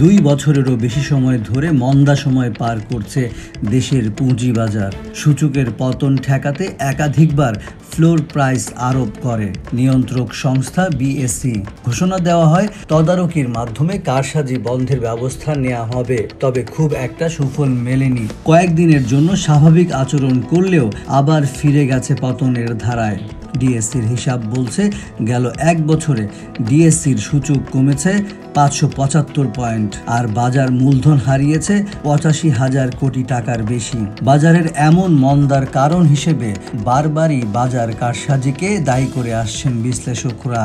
দুই বছরেরও বেশি সময় ধরে মন্দা সময় পার করছে দেশের পুঁজিবাজার। সূচকের পতন ঠেকাতে একাধিকবার ফ্লোর প্রাইস আরোপ করে নিয়ন্ত্রক সংস্থা বিএসসি। ঘোষণা দেওয়া হয় তদারকির মাধ্যমে কারসাজি বন্ধের ব্যবস্থা নেওয়া হবে, তবে খুব একটা সুফল মেলেনি। কয়েকদিনের জন্য স্বাভাবিক আচরণ করলেও আবার ফিরে গেছে পতনের ধারায়। ডিএসসির হিসাব বলছে গেল এক বছরে ডিএসসির সূচক কমেছে 575 পয়েন্ট, আর বাজার মূলধন হারিয়েছে 85,000 কোটি টাকার বেশি। বাজারের এমন মন্দার কারণ হিসেবে বারবারই বাজার কারসাজিকে দায়ী করে আসছেন বিশ্লেষকরা।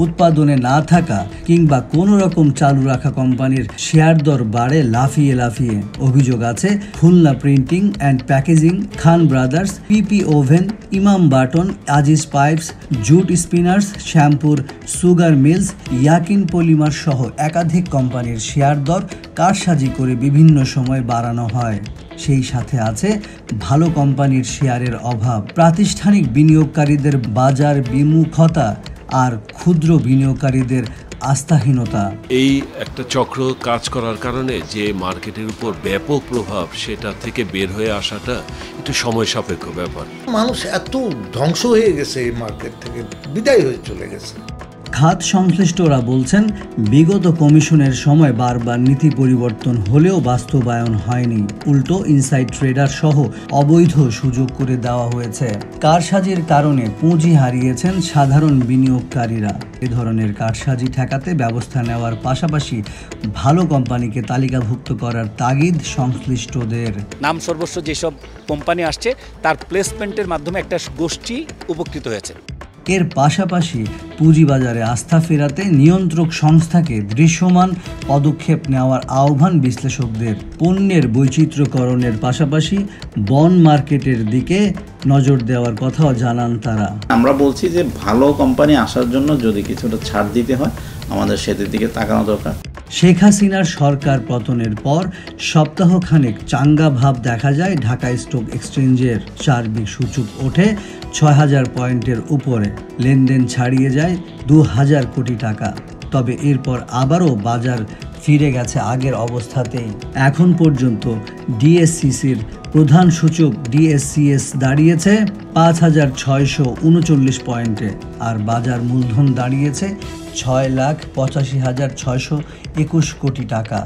উৎপাদনে না থাকা কিংবা কোনো রকম চালু রাখা কোম্পানির শেয়ার দর বাড়ে লাফিয়ে লাফিয়ে। অভিযোগ আছে Khulna printing and packaging, Khan brothers, PP woven, Imam button, Aziz pipes, jute spinners, Shyampur sugar mills, Yakin polymer সহ একাধিক কোম্পানির শেয়ার দর কারসাজি করে বিভিন্ন সময় বাড়ানো হয়। সেই সাথে আছে ভালো কোম্পানির শেয়ারের অভাব, প্রাতিষ্ঠানিক বিনিয়োগকারীদের বাজার বিমুখতা আর ক্ষুদ্র বিনিয়োগকারীদের আস্থাহীনতা। এই একটা চক্র কাজ করার কারণে যে মার্কেটের উপর ব্যাপক প্রভাব, সেটা থেকে বের হয়ে আসাটা একটু সময় সাপেক্ষ ব্যাপার। মানুষ এত ধ্বংস হয়ে গেছে, এই মার্কেট থেকে বিদায় হয়ে চলে গেছে। খাত সংশ্লিষ্টরা বলছেন বিগত কমিশনের সময় বারবার নীতি পরিবর্তন হলেও বাস্তবায়ন হয়নি। উল্টো ইনসাইড ট্রেডার সহ অবৈধ সুযোগ করে দেওয়া হয়েছে। কারসাজির কারণে পুঁজি হারিয়েছেন সাধারণ বিনিয়োগকারীরা। এ ধরনের কারসাজি ঠেকাতে ব্যবস্থা নেওয়ার পাশাপাশি ভালো কোম্পানিকে তালিকাভুক্ত করার তাগিদ সংশ্লিষ্টদের। নাম সর্বস্ব যেসব কোম্পানি আসছে তার প্লেসমেন্টের মাধ্যমে একটা গোষ্ঠী উপকৃত হয়েছে। এর পাশাপাশি পুঁজিবাজারে আস্থা ফেরাতে নিয়ন্ত্রক সংস্থাকে দৃশ্যমান পদক্ষেপ নেওয়ার আহ্বান বিশ্লেষকদের। পণ্যের বৈচিত্র্যকরণের পাশাপাশি বন্ড মার্কেটের দিকে নজর দেওয়ার কথাও জানান তারা। আমরা বলছি যে ভালো কোম্পানি আসার জন্য যদি কিছুটা ছাড় দিতে হয়, আমাদের সেদিক দিকে তাকানো দরকার। শেখ হাসিনার সরকার পতনের পর সপ্তাহখানেক চাঙ্গা ভাব দেখা যায় ঢাকা স্টক এক্সচেঞ্জের। সার্বিক সূচক ওঠে 6,000 পয়েন্টের উপরে, লেনদেন ছাড়িয়ে যায় 2,000 কোটি টাকা। তবে এরপর আবারও বাজার ফিরে গেছে আগের অবস্থাতেই। এখন পর্যন্ত ডিএসসিসির প্রধান সূচক ডিএসসিএস দাঁড়িয়েছে 5,639 পয়েন্টে, আর বাজার মূলধন দাঁড়িয়েছে 6,85,621 কোটি টাকা।